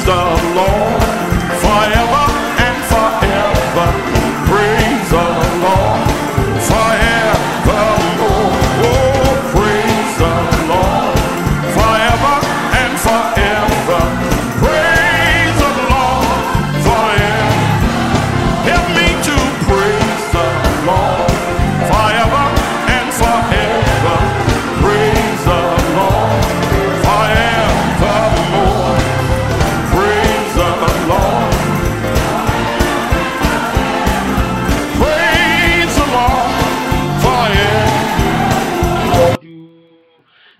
the Lord forever and forever. Praise the Lord forevermore. Oh, praise the Lord forever and forever. Praise the Lord forever. Help me to praise the Lord forever and forever. Praise the Lord forevermore. Praise the Lord. Praise the Lord forever.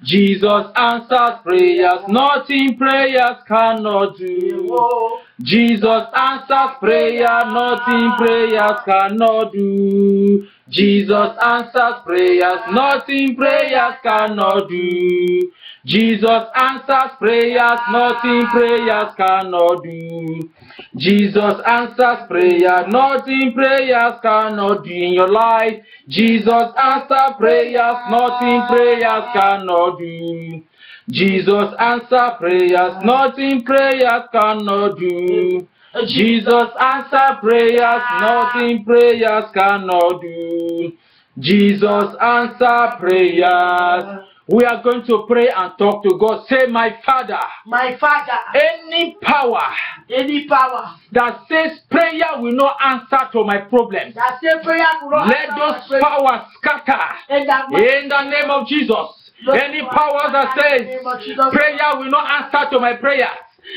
Jesus answers prayers, nothing prayers cannot do. Jesus answers prayer, nothing prayers cannot do. Jesus answers prayers, nothing prayers cannot do. Jesus answers prayers, nothing prayers cannot do. Jesus answers prayer, nothing prayers cannot do in your life. Jesus answers prayers, nothing prayers cannot do. Jesus answers prayers, nothing prayers cannot do. Jesus answers prayers, nothing prayers cannot do. Jesus answers prayers. We are going to pray and talk to God. Say, my Father. My Father. Any power that says prayer will not answer to my problems, That say prayer will not let answer those my powers scatter in the name of Jesus. Any power that says prayer will not answer to my prayers,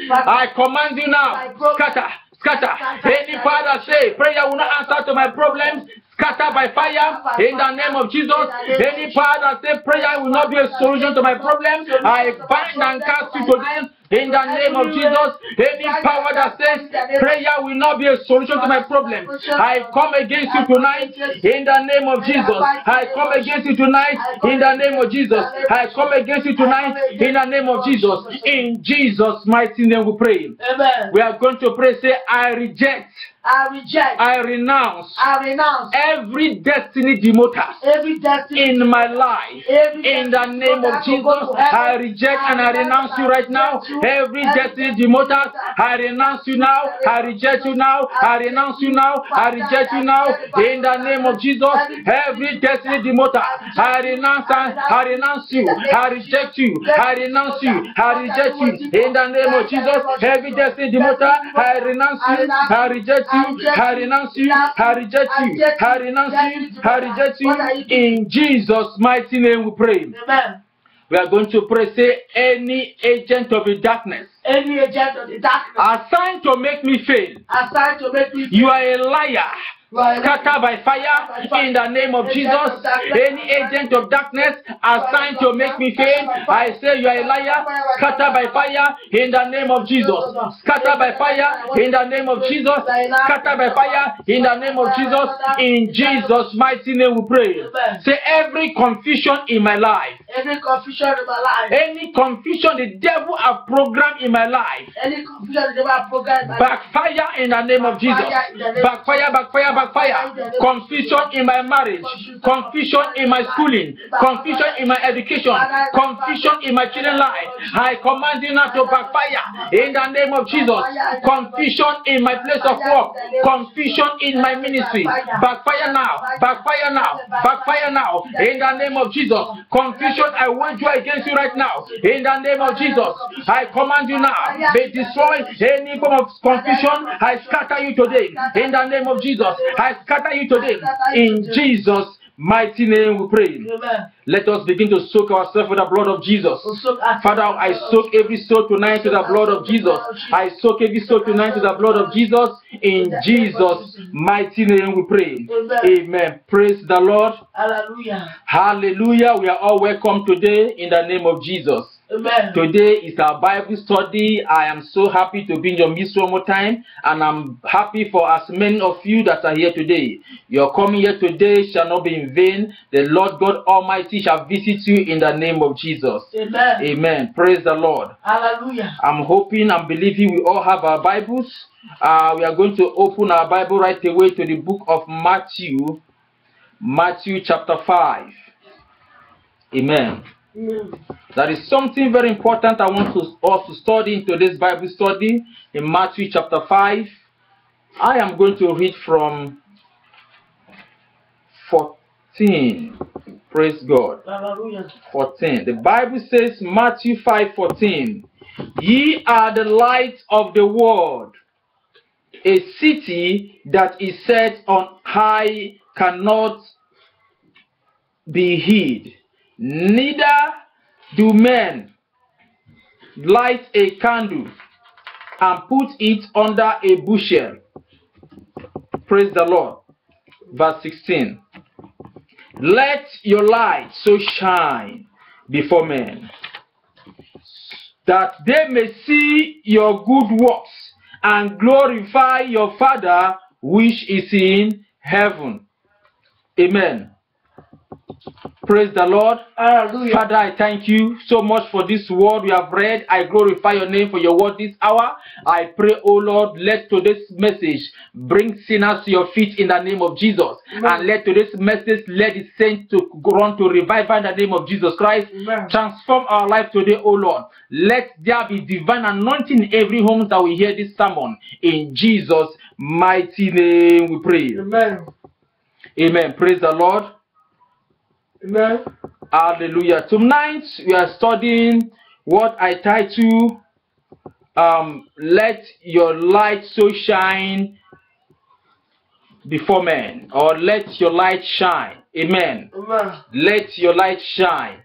I command you now, scatter, scatter. Any power that says prayer will not answer to my problems, scatter by fire in the name of Jesus. Any power that says prayer will not be a solution to my problem, I bind and cast you today in the name of Jesus. Any power that says prayer will not be a solution to my problem, I come against you tonight in the name of Jesus. I come against you tonight in the name of Jesus. I come against you tonight in the name of Jesus. In Jesus' mighty name we pray. Amen. We are going to pray. Say, I reject, I renounce every destiny demoter in my life. In the name of Jesus, I reject and I renounce you right now. Every destiny demoter, I renounce you now. I reject you now. I renounce you now. I reject you now. In the name of Jesus, every destiny demoter, I renounce and I renounce you. I reject you. I renounce you. I reject you. In the name of Jesus, every destiny demoter, I renounce you. I reject you. I renounce you. I reject you. I renounce you. I reject you. In Jesus' mighty name we pray. Amen. We are going to pray. Say, any agent of the darkness assigned to make me fail, you are a liar. Scatter by fire in the name of Jesus. Any agent of darkness assigned to make me fail, I say you are a liar. Scatter by fire in the name of Jesus. Scatter by fire in the name of Jesus. Scatter by fire in the name of Jesus. In Jesus' mighty name we pray. Say, every confusion in my life, any confusion the devil have programmed in my life, backfire in the name of Jesus. Backfire, backfire, backfire. Confusion in my marriage, confusion in my schooling, confusion in my education, confusion in my children's life. I command you now to backfire in the name of Jesus. Confusion in my place of work, confusion in my ministry. Backfire now, backfire now, backfire now in the name of Jesus. Confusion, I wage war against you right now in the name of Jesus. I command you now, be destroyed. Any form of confusion, I scatter you today in the name of Jesus. I scatter you today in Jesus' mighty name we pray. Amen. Let us begin to soak ourselves with the blood of Jesus. Father, I soak every soul tonight with the blood of Jesus. I soak every soul tonight with the blood of Jesus. In Jesus' mighty name we pray. Amen. Praise the Lord. Hallelujah. Hallelujah. We are all welcome today in the name of Jesus. Amen. Today is our Bible study. I am so happy to be in your midst one more time, and I'm happy for as many of you that are here today. Your coming here today shall not be in vain. The Lord God Almighty shall visit you in the name of Jesus. Amen. Amen. Praise the Lord. Hallelujah. I'm hoping and believing we all have our Bibles. We are going to open our Bible right away to the book of Matthew. Matthew chapter 5. Amen. There is something very important I want us to study into this Bible study in Matthew chapter 5. I am going to read from 14. Praise God. Hallelujah. 14. The Bible says, Matthew 5:14. Ye are the light of the world. A city that is set on high cannot be hid. Neither do men light a candle and put it under a bushel. Praise the Lord. Verse 16. Let your light so shine before men, that they may see your good works and glorify your Father which is in heaven. Amen. Praise the Lord. Hallelujah. Father, I thank you so much for this word we have read. I glorify your name for your word this hour. I pray, oh Lord, let today's message bring sinners to your feet in the name of Jesus. Amen. And let today's message let it send to run to revival in the name of Jesus Christ. Amen. Transform our life today, oh Lord. Let there be divine anointing in every home that we hear this sermon. In Jesus' mighty name we pray. Amen. Amen. Praise the Lord. Amen. Hallelujah. Tonight we are studying what I title Let Your Light So Shine Before Men, or Let Your Light Shine. Amen. Amen. Let your light shine.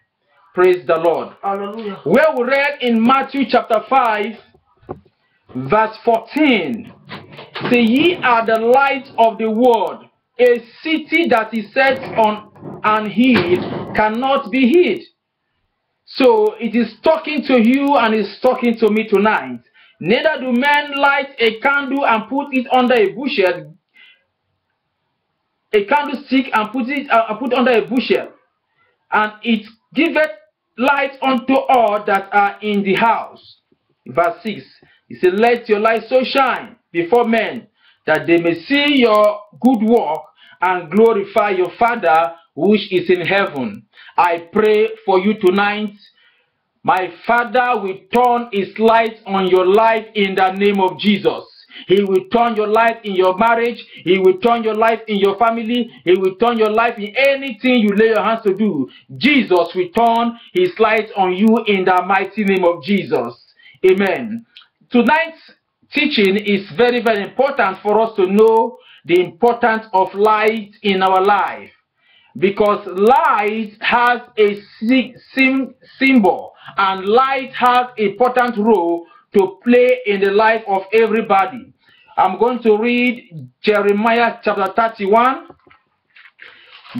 Praise the Lord. Hallelujah. Where we read in Matthew chapter 5 verse 14, say ye are the light of the world. A city that is set on an hill cannot be hid. So it is talking to you and is talking to me tonight. Neither do men light a candle and put it under a bushel, a candlestick and put under a bushel, and it giveth light unto all that are in the house. Verse 6. He said, let your light so shine before men, that they may see your good work and glorify your Father which is in heaven. I pray for you tonight. My Father will turn his light on your life in the name of Jesus. He will turn your life in your marriage. He will turn your life in your family. He will turn your life in anything you lay your hands to do. Jesus will turn his light on you in the mighty name of Jesus. Amen. Tonight's teaching is very, very important for us to know the importance of light in our life. Because light has a symbol, and light has an important role to play in the life of everybody. I'm going to read Jeremiah chapter 31.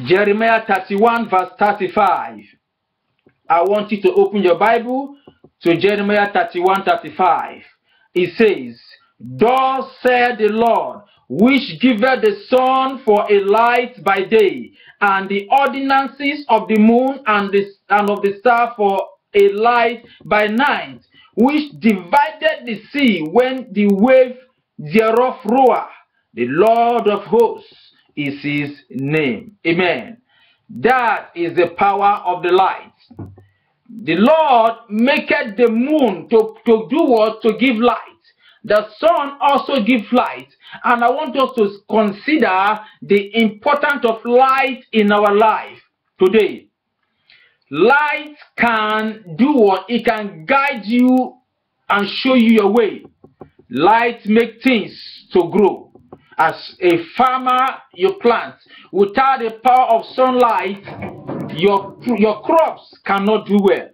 Jeremiah 31 verse 35. I want you to open your Bible to Jeremiah 31:35. It says, thus said the Lord, which giveth the sun for a light by day, and the ordinances of the moon and of the star for a light by night, which divided the sea when the wave thereof roar. The Lord of hosts is his name. Amen. That is the power of the light. The Lord maketh the moon to do what? To give light. The sun also gives light. And I want us to consider the importance of light in our life today. Light can do what? It can guide you and show you your way. Light makes things to grow. As a farmer, you plant. Without the power of sunlight, your crops cannot do well.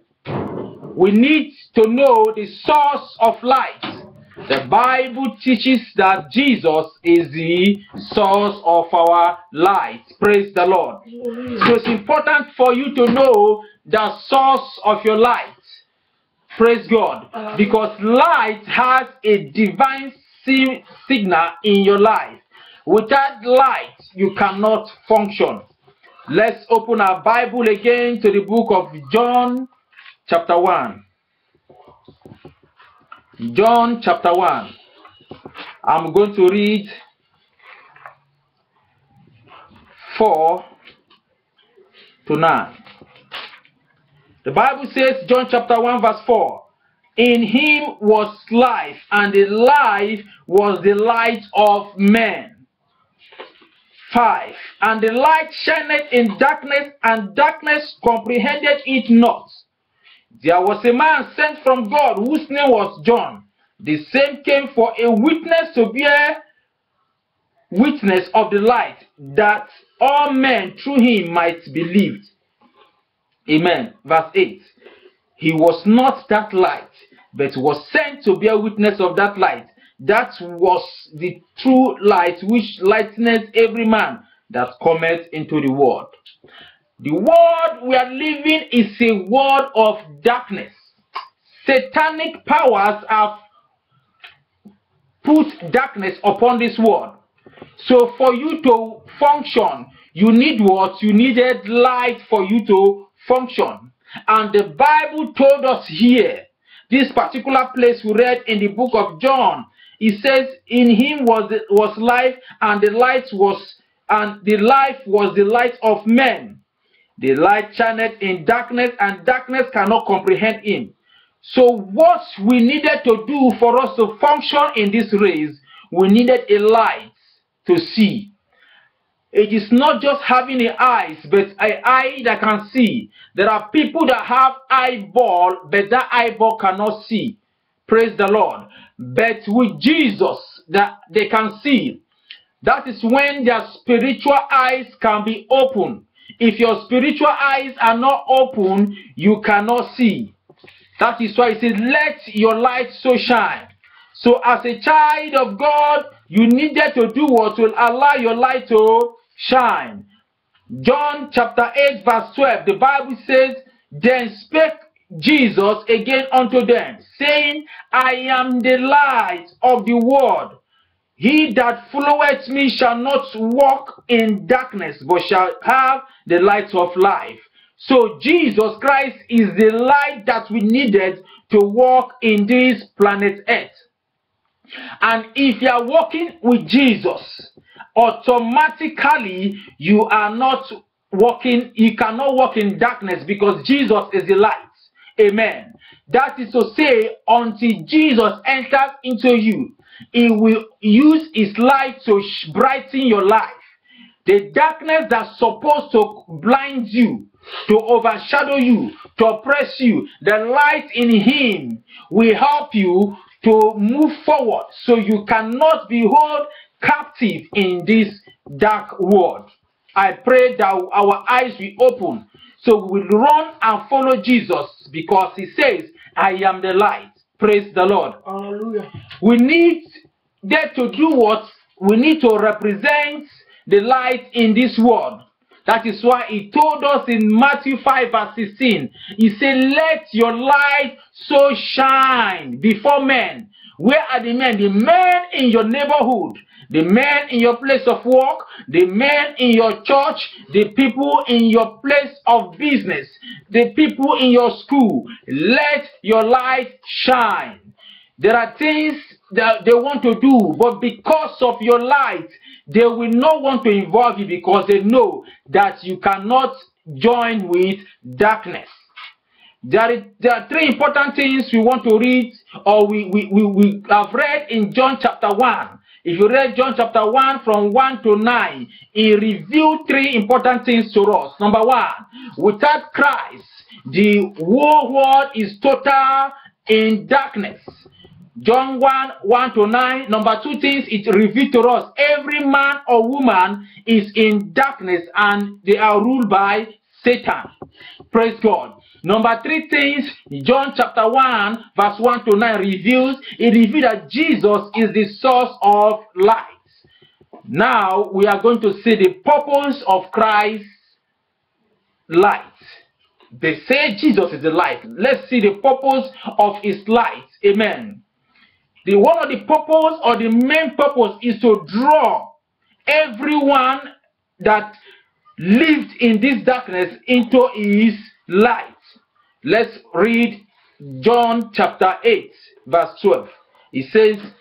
We need to know the source of light. The Bible teaches that Jesus is the source of our light. Praise the Lord. So it's important for you to know the source of your light. Praise God. Because light has a divine signal in your life. Without light, you cannot function. Let's open our Bible again to the book of John chapter 1. John chapter 1. I'm going to read 4 to 9. The Bible says, John chapter 1 verse 4, in him was life, and the life was the light of men. 5, and the light shineth in darkness, and darkness comprehended it not. There was a man sent from God whose name was John. The same came for a witness to bear witness of the light, that all men through him might believe. Amen. Verse 8. He was not that light, but was sent to bear witness of that light. That was the true light which lighteneth every man that cometh into the world. The world we are living is a world of darkness. Satanic powers have put darkness upon this world. So for you to function, you need what? You needed light for you to function. And the Bible told us here, this particular place we read in the book of John, it says, in him was life, and the life was the light of men. The light shineth in darkness, and darkness cannot comprehend him. So what we needed to do for us to function in this race, we needed a light to see. It is not just having the eyes, but an eye that can see. There are people that have eyeball, but that eyeball cannot see. Praise the Lord. But with Jesus, that they can see. That is when their spiritual eyes can be open. If your spiritual eyes are not open, you cannot see. That is why it says, let your light so shine. So as a child of God, you needed to do what will allow your light to shine. John chapter 8 verse 12, the Bible says, then spake Jesus again unto them, saying, I am the light of the world. He that followeth me shall not walk in darkness, but shall have the light of life. So Jesus Christ is the light that we needed to walk in this planet Earth. And if you are walking with Jesus, automatically you are not walking, you cannot walk in darkness, because Jesus is the light. Amen. That is to say, until Jesus enters into you, he will use his light to brighten your life. The darkness that's supposed to blind you, to overshadow you, to oppress you, the light in him will help you to move forward, so you cannot be held captive in this dark world. I pray that our eyes will open, so we will run and follow Jesus, because he says, I am the light. Praise the Lord. Hallelujah. We need that to do what? We need to represent the light in this world. That is why he told us in Matthew 5 verse 16, he said, let your light so shine before men. Where are the men? The men in your neighborhood, the men in your place of work, the men in your church, the people in your place of business, the people in your school. Let your light shine. There are things that they want to do, but because of your light, they will not want to involve you, because they know that you cannot join with darkness. There are three important things we want to read, or we have read in John chapter 1. If you read John chapter 1 from 1 to 9, he revealed three important things to us. Number one, without Christ, the whole world is total in darkness. John 1 to 9, number two things it revealed to us. Every man or woman is in darkness, and they are ruled by Satan. Praise God. Number three things, John chapter 1 verse 1 to 9 reveals, it reveals that Jesus is the source of light. Now we are going to see the purpose of Christ's light. They say Jesus is the light. Let's see the purpose of his light. Amen. One of the purpose, or the main purpose, is to draw everyone that lived in this darkness into his light. Let's read John chapter 8 verse 12. It says,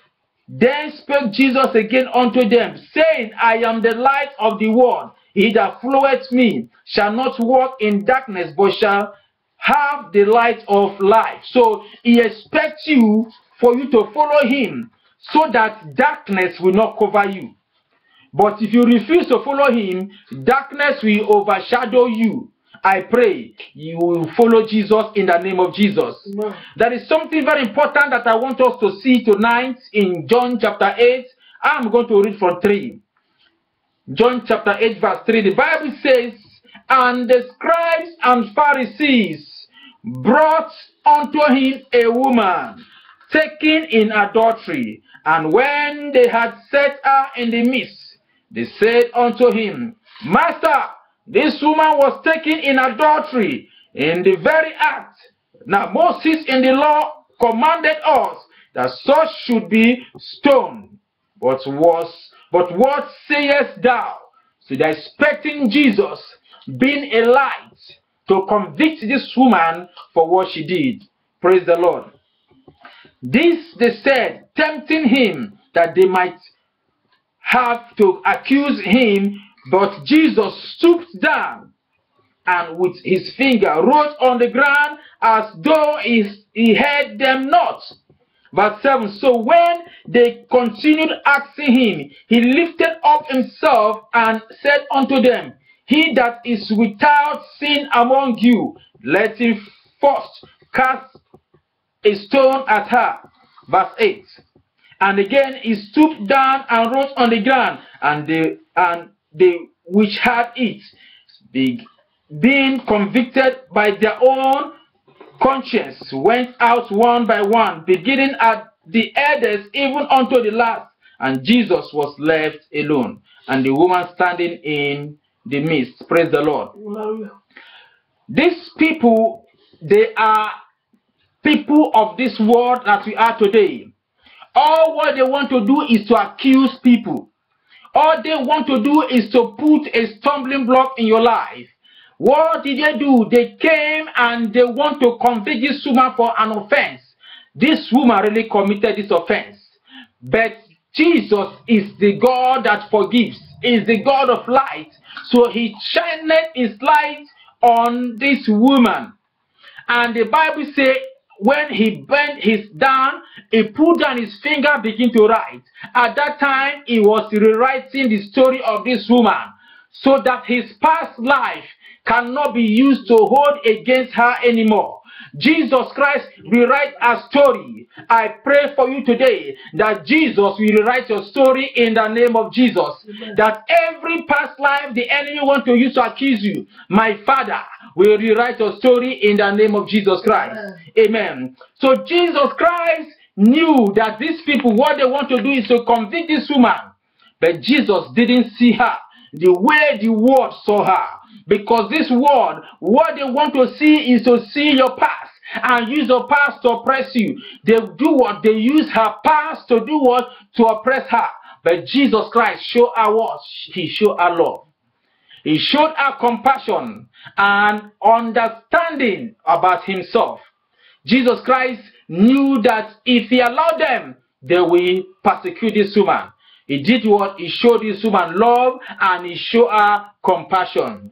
then spake Jesus again unto them, saying, I am the light of the world. He that followeth me shall not walk in darkness, but shall have the light of life. So he expects you for you to follow him so that darkness will not cover you. But if you refuse to follow him, darkness will overshadow you. I pray you will follow Jesus in the name of Jesus. Amen. There is something very important that I want us to see tonight in John chapter 8. I'm going to read from 3. John chapter 8 verse 3. The Bible says, and the scribes and Pharisees brought unto him a woman taken in adultery. And when they had set her in the midst, they said unto him, Master, this woman was taken in adultery in the very act. Now Moses in the law commanded us that such should be stoned. But what sayest thou? So they're expecting Jesus, being a light, to convict this woman for what she did. Praise the Lord. This they said, tempting him that they might have to accuse him, but Jesus stooped down and with his finger wrote on the ground as though he heard them not. Verse 7, so when they continued asking him, he lifted up himself and said unto them, he that is without sin among you, let him first cast a stone at her. Verse 8, and again he stooped down and wrote on the ground, and they which had it, being convicted by their own conscience, went out one by one, beginning at the eldest even unto the last. And Jesus was left alone, and the woman standing in the midst. Praise the Lord. These people, they are people of this world that we are today. All what they want to do is to accuse people. All they want to do is to put a stumbling block in your life. What did they do? They came and they want to convict this woman for an offense. This woman really committed this offense. But Jesus is the God that forgives, is the God of light. So he shined his light on this woman. And the Bible says, when he bent his down, he put down his finger, began to write. At that time, he was rewriting the story of this woman, so that his past life cannot be used to hold against her anymore. Jesus Christ rewrite a story. I pray for you today that Jesus will rewrite your story in the name of Jesus. Amen. That every past life the enemy want to use to accuse you, my Father will rewrite your story in the name of Jesus Christ. Amen. So Jesus Christ knew that these people, what they want to do is to convict this woman. But Jesus didn't see her the way the world saw her. Because this world, what they want to see is to see your past and use your past to oppress you. They do what? They use her past to do what? To oppress her. But Jesus Christ showed her what? He showed her love. He showed her compassion and understanding about himself. Jesus Christ knew that if he allowed them, they will persecute this woman. He did what? He showed this woman love and he showed her compassion.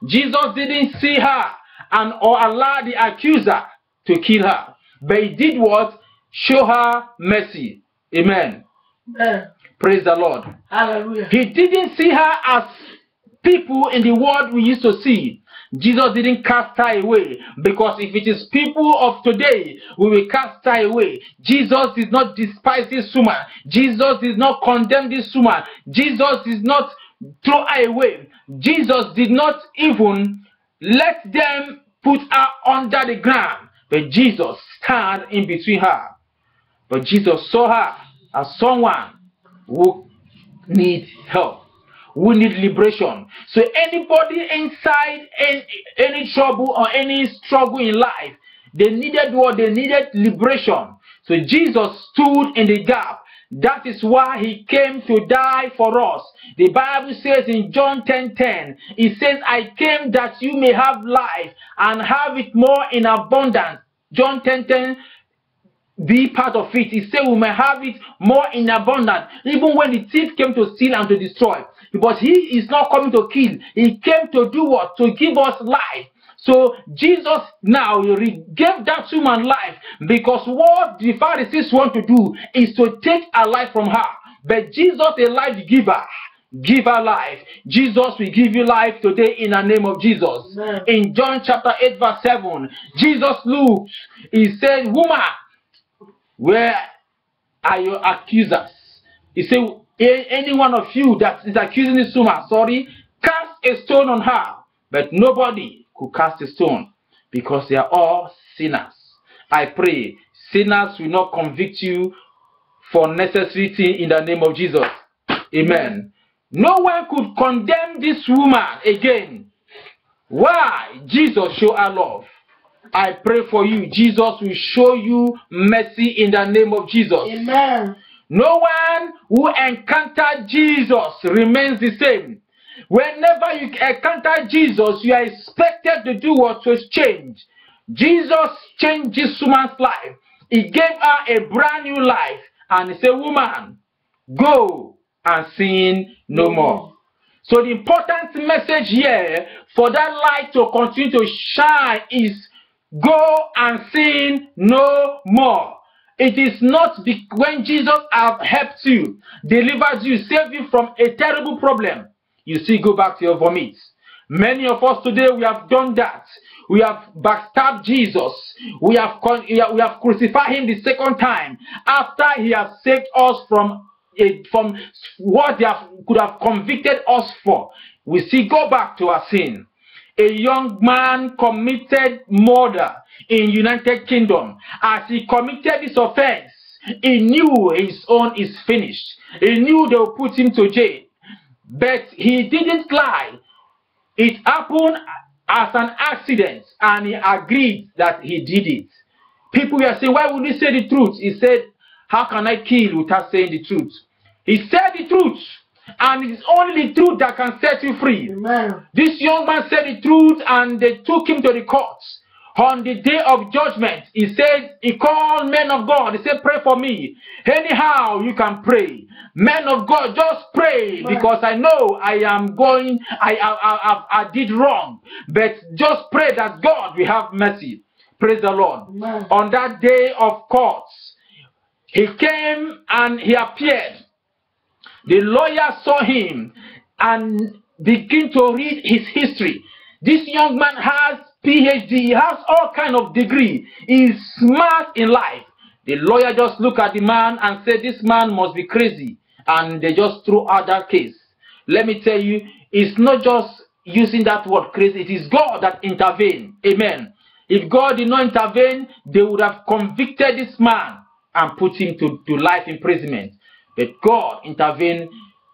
Jesus didn't see her and or allow the accuser to kill her. But he did what? Show her mercy. Amen. Amen. Praise the Lord. Hallelujah. He didn't see her as people in the world we used to see. Jesus didn't cast her away, because if it is people of today, we will cast her away. Jesus did not despise this woman. Jesus did not condemn this woman. Jesus did not throw her away. Jesus did not even let them put her under the ground. But Jesus stand in between her. But Jesus saw her as someone who needs help, who need liberation. So anybody inside any trouble or any struggle in life, they needed what? They needed liberation. So Jesus stood in the gap. That is why he came to die for us. The Bible says in John 10:10, it says, I came that you may have life and have it more in abundance. John 10:10, be part of it. He said we may have it more in abundance. Even when the thief came to steal and to destroy. Because he is not coming to kill. He came to do what? To give us life. So Jesus now gave that woman life, because what the Pharisees want to do is to take her life from her. But Jesus, a life giver, give her life. Jesus will give you life today in the name of Jesus. Amen. In John chapter 8 verse 7, Jesus looks, he said, woman, where are your accusers? He said, any one of you that is accusing this woman, cast a stone on her. But nobody could cast a stone, because they are all sinners. I pray sinners will not convict you for necessary thing in the name of Jesus. Amen. No one could condemn this woman again. Why? Jesus showed her love. I pray for you, Jesus will show you mercy in the name of Jesus. Amen. No one who encountered Jesus remains the same. Whenever you encounter Jesus, you are expected to do what? To change. Jesus changed this woman's life. He gave her a brand new life. And he said, woman, go and sin no more. So the important message here for that light to continue to shine is go and sin no more. It is not when Jesus has helped you, delivered you, saved you from a terrible problem, you still go back to your vomit. Many of us today, we have done that. We have backstabbed Jesus. We have crucified him the second time after he has saved us from what they could have convicted us for. We still go back to our sin. A young man committed murder in United Kingdom. As he committed this offense, he knew his own is finished. He knew they would put him to jail. But he didn't lie. It happened as an accident, and he agreed that he did it. People were saying, why would he say the truth? He said, how can I kill without saying the truth? He said the truth, and it is only the truth that can set you free. Amen. This young man said the truth, and they took him to the courts. On the day of judgment, he said, he called men of God. He said, pray for me. Anyhow, you can pray. Men of God, just pray, because I know I did wrong. But just pray that God will have mercy. Praise the Lord. Amen. On that day of courts, he came and he appeared. The lawyer saw him and began to read his history. This young man has PhD, he has all kind of degree. He is smart in life. The lawyer just looked at the man and said, this man must be crazy. And they just threw out that case. Let me tell you, it's not just using that word crazy. It is God that intervened. Amen. If God did not intervene, they would have convicted this man and put him to life imprisonment. But God intervened.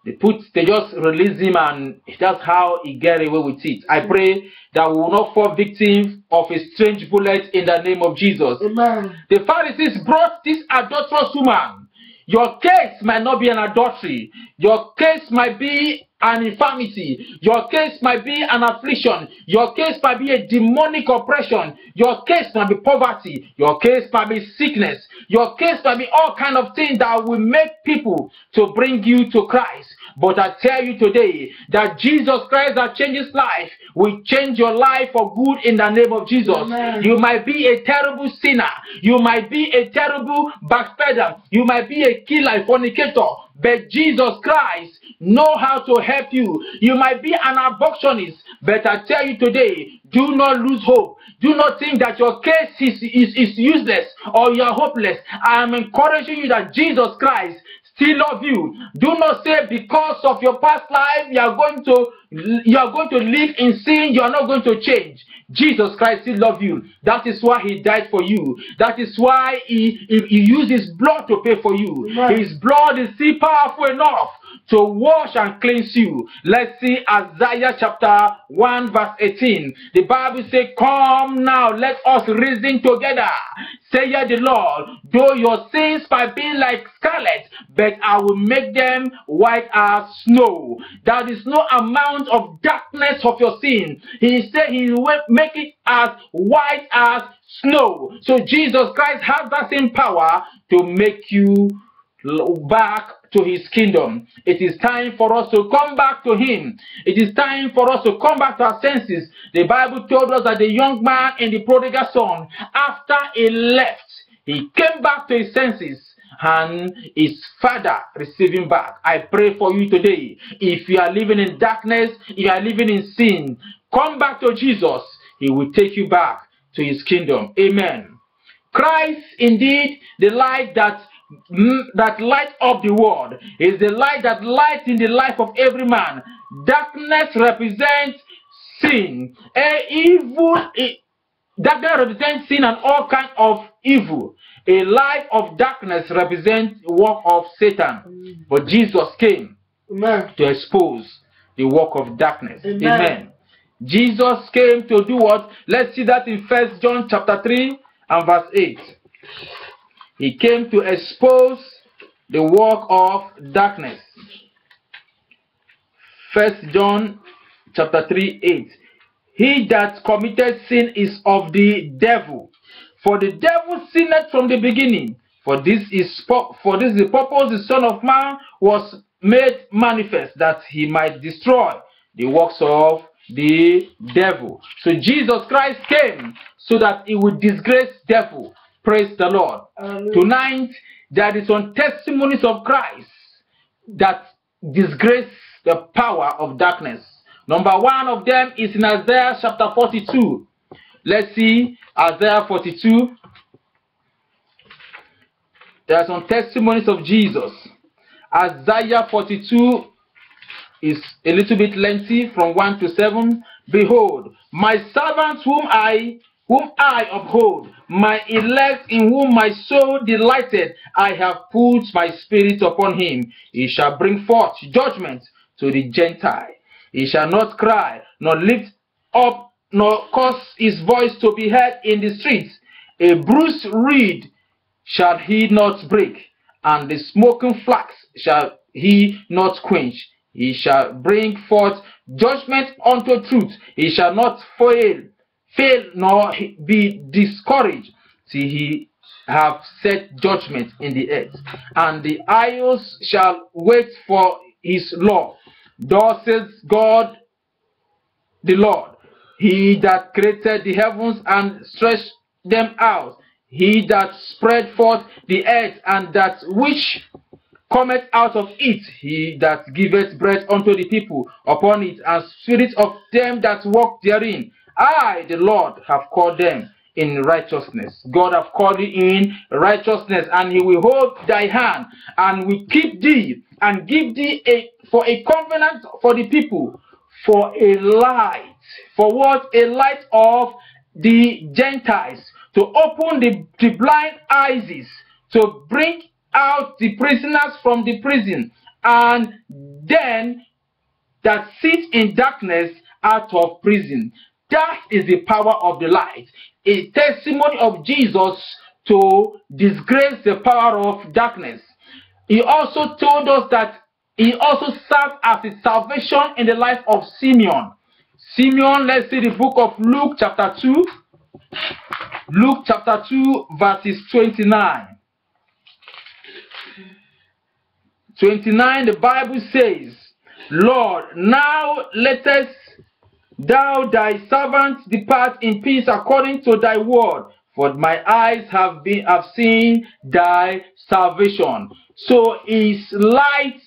They just release him, and that's how he get away with it. I pray that we will not fall victim of a strange bullet in the name of Jesus. Amen. The Pharisees brought this adulterous woman. Your case might not be an adultery. Your case might be an infirmity. Your case might be an affliction. Your case might be a demonic oppression. Your case might be poverty. Your case might be sickness. Your case might be all kind of things that will make people to bring you to Christ. But I tell you today that Jesus Christ that changes life will change your life for good in the name of Jesus. Amen. You might be a terrible sinner. You might be a terrible backstabber. You might be a killer, a fornicator. But Jesus Christ knows how to help you. You might be an abortionist. But I tell you today, do not lose hope. Do not think that your case is useless or you are hopeless. I am encouraging you that Jesus Christ still love you. Do not say because of your past life you are going to live in sin, you are not going to change. Jesus Christ still love you. That is why he died for you. That is why he used his blood to pay for you. Right. His blood is still powerful enough to wash and cleanse you. Let's see Isaiah chapter 1 verse 18. The Bible says, come now, let us reason together. Saith the Lord, though your sins might be like scarlet, but I will make them white as snow. There is no amount of darkness of your sin. He said he will make it as white as snow. So Jesus Christ has that same power to make you back to his kingdom. It is time for us to come back to him. It is time for us to come back to our senses. The Bible told us that the young man and the prodigal son, after he left, he came back to his senses and his father received him back. I pray for you today. If you are living in darkness, if you are living in sin, come back to Jesus. He will take you back to his kingdom. Amen. Christ, indeed, the light that light up the world, is the light that lights in the life of every man. Darkness represents sin. Darkness represents sin and all kinds of evil. A life of darkness represents the work of Satan. But Jesus came to expose the work of darkness. Amen. Jesus came to do what? Let's see that in 1 John chapter 3 and verse 8. He came to expose the work of darkness. 1 John chapter 3, 8. He that committed sin is of the devil. For the devil sinned from the beginning. For this is the purpose the Son of Man was made manifest, that he might destroy the works of the devil. So Jesus Christ came so that he would disgrace devil. Praise the Lord. Tonight, there is some testimonies of Christ that disgrace the power of darkness. Number one of them is in Isaiah chapter 42. Let's see Isaiah 42. There are some testimonies of Jesus. Isaiah 42 is a little bit lengthy, from 1 to 7. Behold, my servant whom I uphold, my elect in whom my soul delighted, I have put my spirit upon him. He shall bring forth judgment to the Gentile. He shall not cry, nor lift up, nor cause his voice to be heard in the streets. A bruised reed shall he not break, and the smoking flax shall he not quench. He shall bring forth judgment unto truth. He shall not fail nor be discouraged, till he have set judgment in the earth. And the isles shall wait for his law. Thus says God the Lord, he that created the heavens and stretched them out, he that spread forth the earth, and that which cometh out of it, he that giveth breath unto the people upon it, and spirit of them that walk therein. I, the Lord, have called them in righteousness. God have called you in righteousness, and he will hold thy hand, and will keep thee, and give thee for a covenant for the people, for a light. For what? A light of the Gentiles, to open the blind eyes, to bring out the prisoners from the prison, and then that sit in darkness out of prison. That is the power of the light. A testimony of Jesus to disgrace the power of darkness. He also told us that he also served as a salvation in the life of Simeon. Simeon, let's see the book of Luke chapter 2. Luke chapter 2 verses 29. 29, the Bible says, Lord, now lettest thou thy servant depart in peace according to thy word, for my eyes have seen thy salvation. So his light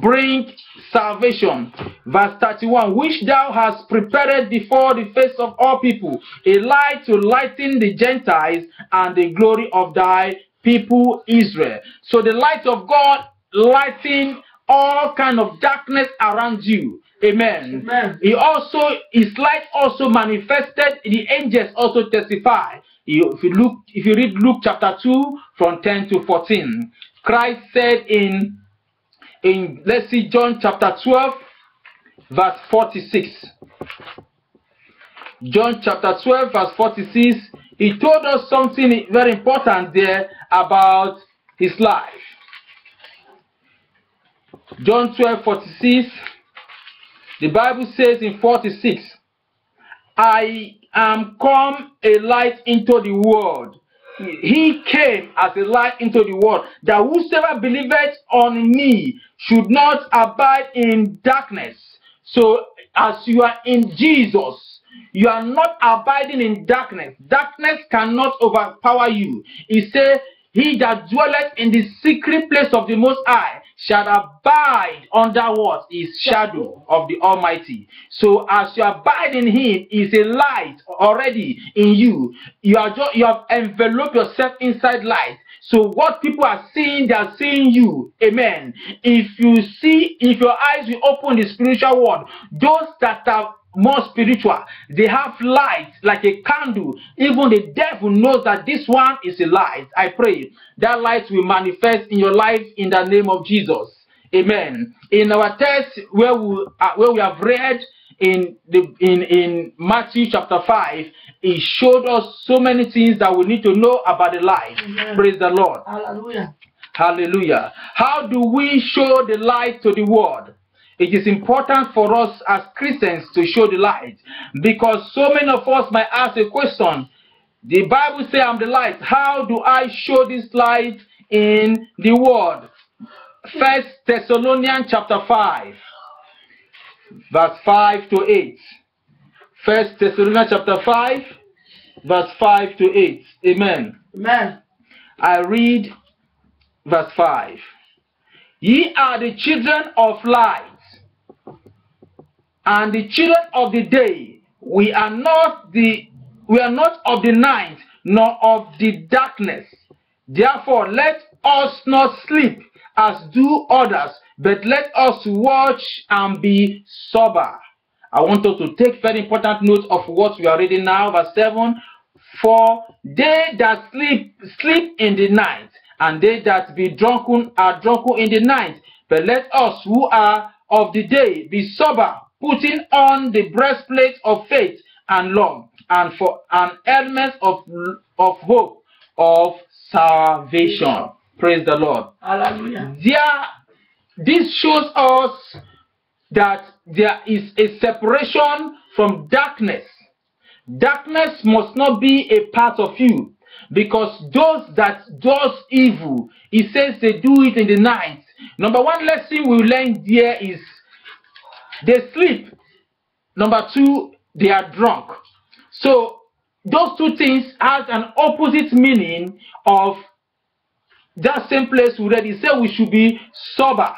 bring salvation. Verse 31, which thou hast prepared before the face of all people, a light to lighten the Gentiles and the glory of thy people Israel. So the light of God lighting all kind of darkness around you. Amen. Amen. His light also manifested. The angels also testify. If you read Luke chapter 2 from 10 to 14, Christ said in let's see, John chapter 12 verse 46. John chapter 12 verse 46, he told us something very important there about his life. John 12 46, the Bible says in 46, I am come a light into the world, he came as a light into the world, that whosoever believeth on me should not abide in darkness. So as you are in Jesus, you are not abiding in darkness. Darkness cannot overpower you. He said, he that dwelleth in the secret place of the Most High shall abide under what? His shadow of the Almighty. So as you abide in him, is a light already in you. You have enveloped yourself inside light. So what people are seeing, they are seeing you. Amen. If your eyes will open the spiritual world, those that are more spiritual, they have light like a candle. Even the devil knows that this one is a light. I pray that light will manifest in your life in the name of Jesus. Amen. In our text where we have read in Matthew chapter 5, it showed us so many things that we need to know about the light. Amen. Praise the Lord. Hallelujah. Hallelujah. How do we show the light to the world? It is important for us as Christians to show the light, because so many of us might ask a question. The Bible says I'm the light. How do I show this light in the world? 1 Thessalonians chapter 5, verse 5 to 8. 1 Thessalonians chapter 5, verse 5 to 8. Amen. Amen. I read verse 5. Ye are the children of light, and the children of the day. We are not of the night, nor of the darkness. Therefore, let us not sleep as do others, but let us watch and be sober. I want us to take very important note of what we are reading now, verse 7. For they that sleep in the night, and they that be drunken are drunken in the night. But let us who are of the day be sober, putting on the breastplate of faith and love, and for an helmet of hope of salvation. Praise the Lord. Hallelujah. This shows us that there is a separation from darkness. Darkness must not be a part of you, because those that does evil, he says they do it in the night. Number one lesson we learn there is they sleep. Number two, they are drunk. So those two things have an opposite meaning of that same place we read. He said we should be sober.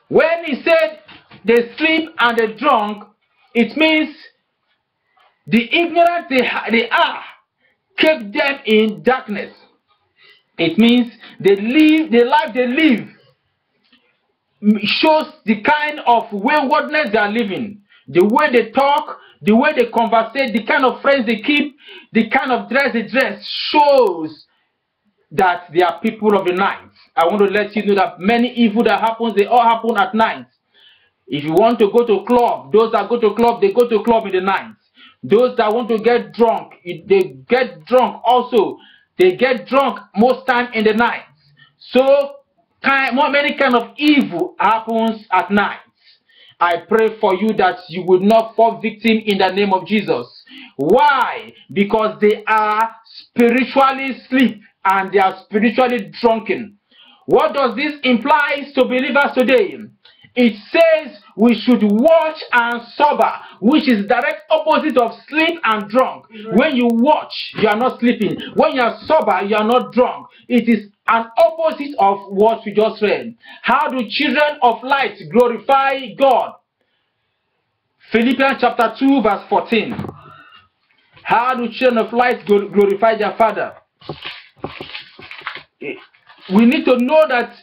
When he said they sleep and they drunk, it means the ignorant they are kept them in darkness. It means the life they live shows the kind of waywardness they are living. The way they talk, the way they conversate, the kind of friends they keep, the kind of dress they dress shows that they are people of the night. I want to let you know that many evil that happens, they all happen at night. If you want to go to club, those that go to club, they go to club in the night. Those that want to get drunk, they get drunk also. They get drunk most time in the night. So many kind of evil happens at night. I pray for you that you will not fall victim in the name of Jesus. Why? Because they are spiritually asleep and they are spiritually drunken. What does this imply to believers today? It says we should watch and sober, which is direct opposite of sleep and drunk. When you watch, you are not sleeping. When you are sober, you are not drunk. It is an opposite of what we just read. How do children of light glorify God? Philippians chapter 2 verse 14. How do children of light glorify their Father? We need to know that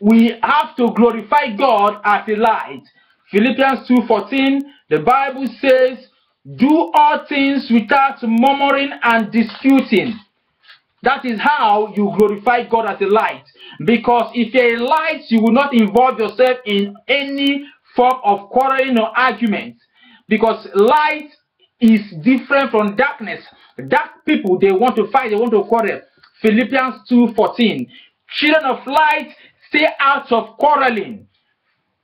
we have to glorify God as a light. Philippians 2:14, the Bible says, do all things without murmuring and disputing. That is how you glorify God as a light. Because if you're a light, you will not involve yourself in any form of quarreling or argument. Because light is different from darkness. Dark people, they want to fight, they want to quarrel. Philippians 2:14. Children of light, stay out of quarreling.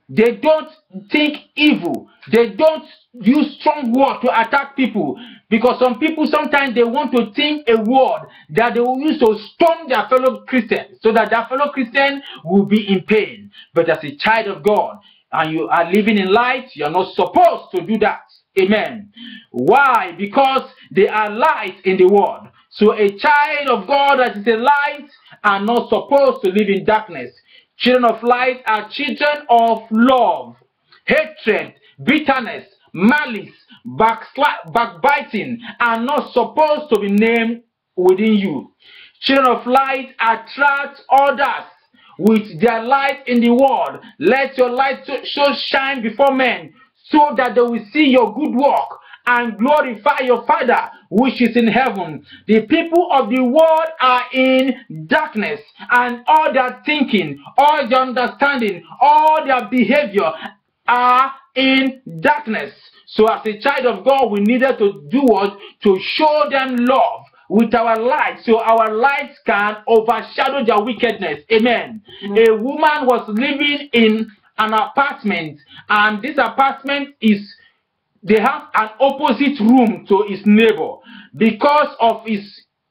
They don't think evil. They don't use strong words to attack people. Because some people sometimes they want to think a word that they will use to stone their fellow Christians so that their fellow Christian will be in pain. But as a child of God and you are living in light, you are not supposed to do that. Amen. Why? Because they are light in the world. So a child of God that is a light are not supposed to live in darkness. Children of light are children of love, hatred, bitterness, malice, backbiting are not supposed to be named within you. Children of light attract others with their light in the world. Let your light so shine before men, so that they will see your good work and glorify your Father which is in heaven. The people of the world are in darkness, and all their thinking, all their understanding, all their behavior are in darkness. So as a child of God, we needed to do what? To show them love with our light, so our light can overshadow their wickedness. Amen. A woman was living in an apartment, and this apartment they have an opposite room to his neighbor. Because of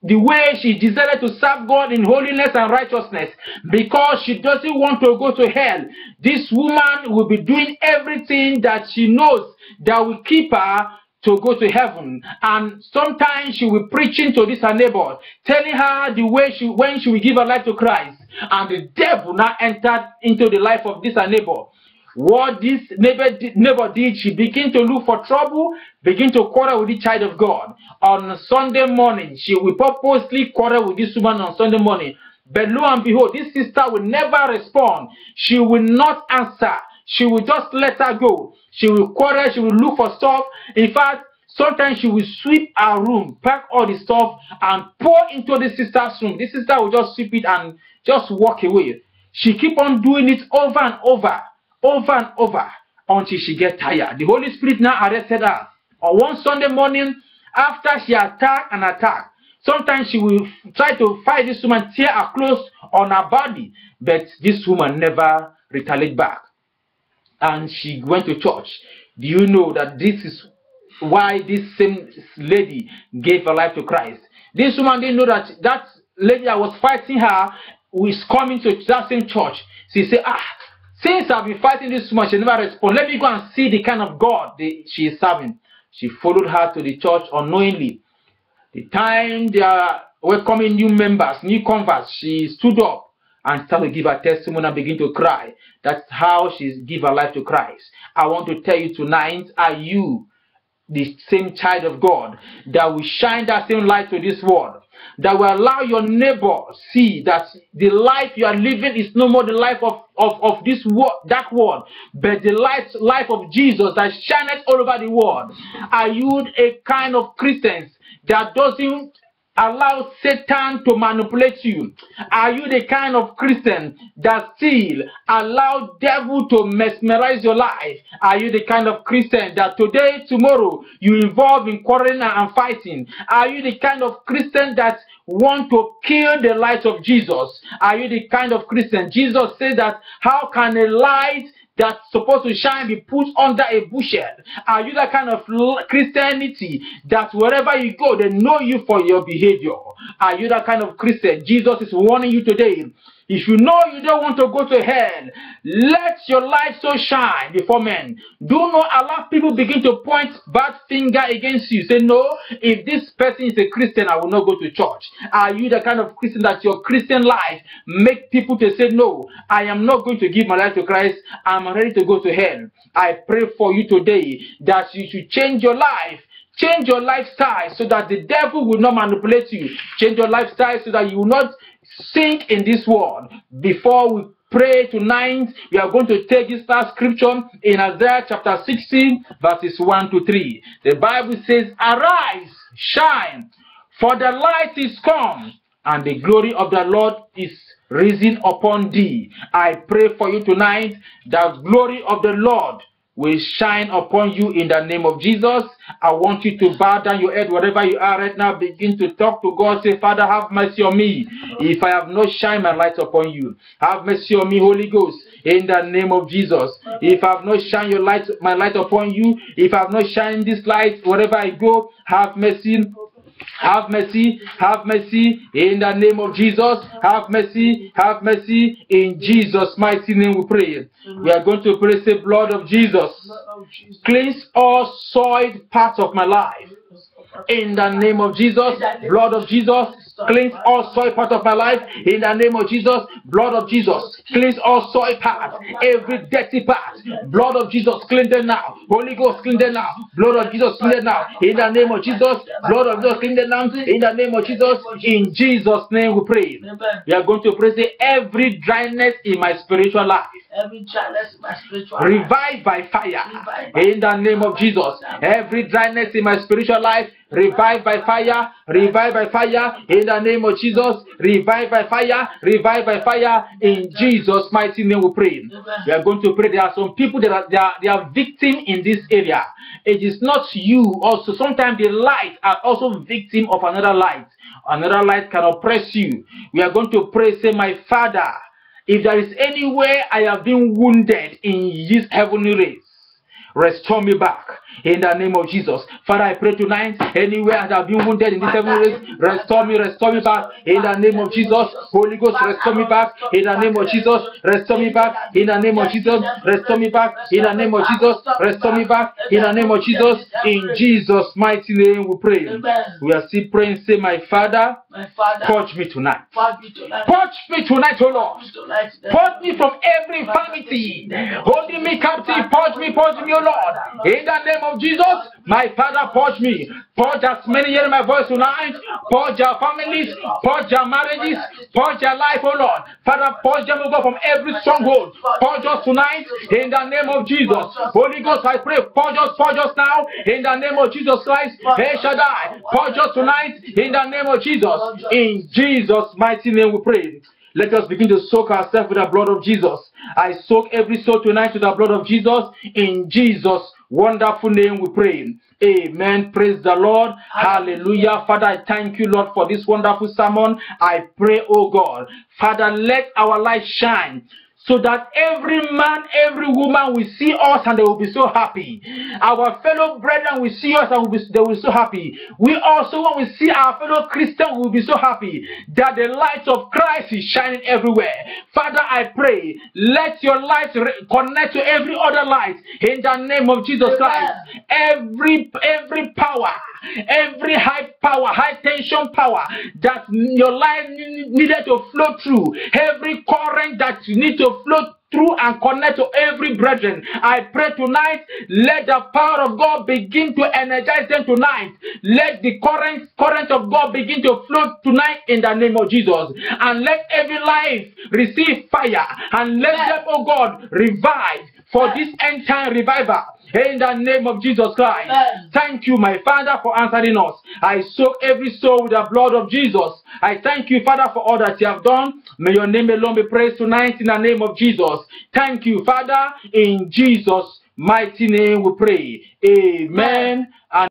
the way she decided to serve God in holiness and righteousness, because she doesn't want to go to hell, this woman will be doing everything that she knows that will keep her to go to heaven. And sometimes she will preaching to this her neighbor, telling her the way when she will give her life to Christ, and the devil now entered into the life of this her neighbor. What this neighbor did, she began to look for trouble, begin to quarrel with the child of God. On Sunday morning, she will purposely quarrel with this woman on Sunday morning. But lo and behold, this sister will never respond. She will not answer. She will just let her go. She will quarrel, she will look for stuff. In fact, sometimes she will sweep her room, pack all the stuff, and pour into the sister's room. This sister will just sweep it and just walk away. She keep on doing it over and over and over until she gets tired. The Holy Spirit now arrested her. On one Sunday morning, after she attacked, sometimes she will try to fight this woman, tear her clothes on her body, but this woman never retaliated back. And she went to church. Do you know that this is why this same lady gave her life to Christ? This woman didn't know that that lady that was fighting her was coming to that same church. She said, since I've been fighting this woman, she never responds. Let me go and see the kind of God she is serving. She followed her to the church unknowingly. The time they are welcoming new members, new converts, she stood up and started to give her testimony and begin to cry. That's how she gave her life to Christ. I want to tell you tonight, are you the same child of God that will shine that same light to this world? That will allow your neighbor see that the life you are living is no more the life of this dark world, but the life of Jesus that shines all over the world. Are you a kind of Christian that doesn't allow Satan to manipulate you? Are you the kind of Christian that still allow devil to mesmerize your life? Are you the kind of Christian that today, tomorrow, you involve in quarreling and fighting? Are you the kind of Christian that want to kill the light of Jesus? Are you the kind of Christian? Jesus said that how can a light that's supposed to shine be put under a bushel? Are you that kind of Christianity that wherever you go, they know you for your behavior? Are you that kind of Christian? Jesus is warning you today. If you know you don't want to go to hell, let your light so shine before men. Do not allow people begin to point bad finger against you. Say, no, if this person is a Christian, I will not go to church. Are you the kind of Christian that your Christian life make people to say, no, I am not going to give my life to Christ. I'm ready to go to hell. I pray for you today that you should change your life. Change your lifestyle so that the devil will not manipulate you. Change your lifestyle so that you will not sink in this world. Before we pray tonight, we are going to take this last scripture in Isaiah chapter 16, verses 1 to 3. The Bible says, arise, shine, for the light is come, and the glory of the Lord is risen upon thee. I pray for you tonight that glory of the Lord will shine upon you in the name of Jesus. I want you to bow down your head wherever you are right now. Begin to talk to God. Say, Father, have mercy on me if I have not shined my light upon you. Have mercy on me, Holy Ghost. in the name of Jesus. If I have not shined my light upon you, if I have not shined this light wherever I go, have mercy. Have mercy, have mercy in the name of Jesus. Have mercy in Jesus' mighty name we pray. We are going to pray, say, blood of Jesus, cleanse all soiled parts of my life. In the name of Jesus, blood of Jesus, cleanse all soil part of my life. In the name of Jesus, blood of Jesus, cleanse all soil parts, every dirty part. Blood of Jesus, cleanse them now. Holy Ghost, cleanse them now. Blood of Jesus, cleanse them now. In the name of Jesus, blood of Jesus, cleanse them now. In the name of Jesus, in Jesus' name we pray. We are going to pray, say, every dryness in my spiritual life, Every dryness in my spiritual life, revive by fire. In the name of Jesus, every dryness in my spiritual life, revive by fire, revive by fire. In the name of Jesus, revive by fire, revive by fire. In Jesus' mighty name we pray. We are going to pray. There are some people that they are victim in this area. It is not you. Also, sometimes the light are also victim of another light. Another light can oppress you. We are going to pray, say, my Father, if there is anywhere I have been wounded in this heavenly race, restore me back in the name of Jesus. Father, I pray tonight, anywhere I have been wounded in this heavenly race, restore me back in the name of Jesus. Holy Ghost, restore me back in the name of Jesus. Restore me back in the name of Jesus. Restore me back in the name of Jesus. Restore me back in the name of Jesus. In Jesus' mighty name we pray. We are still praying, say, my Father, purge me tonight. Purge me tonight, O Lord. Purge me from every infirmity holding me captive. Purge me, O Lord. In the name of Jesus, my Father, purge me. Purge as many hearing my voice tonight. Purge our families, purge our marriages, purge our life, O Lord. Father, purge them, O God, from every stronghold. Purge us tonight in the name of Jesus. Holy Ghost, I pray, purge us now in the name of Jesus Christ. El Shaddai, purge us tonight in the name of Jesus. In Jesus' mighty name we pray. Let us begin to soak ourselves with the blood of Jesus. I soak every soul tonight with the blood of Jesus. In Jesus' wonderful name we pray. Amen. Praise the Lord. Hallelujah. Father, I thank you, Lord, for this wonderful sermon. I pray, oh God, Father, let our light shine, so that every man, every woman will see us and they will be so happy. Our fellow brethren will see us and they will be so happy. We also, when we see our fellow Christians, we will be so happy that the light of Christ is shining everywhere. Father, I pray, let your light connect to every other light in the name of Jesus Christ. Every power, every high power, high tension power that your light needed to flow through, every current that you need to flow through and connect to every brethren, I pray tonight, let the power of God begin to energize them tonight. Let the current of God begin to flow tonight in the name of Jesus. And let every life receive fire. And let them, oh God, revive for this end time revival. In the name of Jesus Christ. Thank you, my Father, for answering us. I soak every soul with the blood of Jesus. I thank you, Father, for all that you have done. May your name alone be praised tonight in the name of Jesus. Thank you, Father. In Jesus' mighty name we pray. Amen. And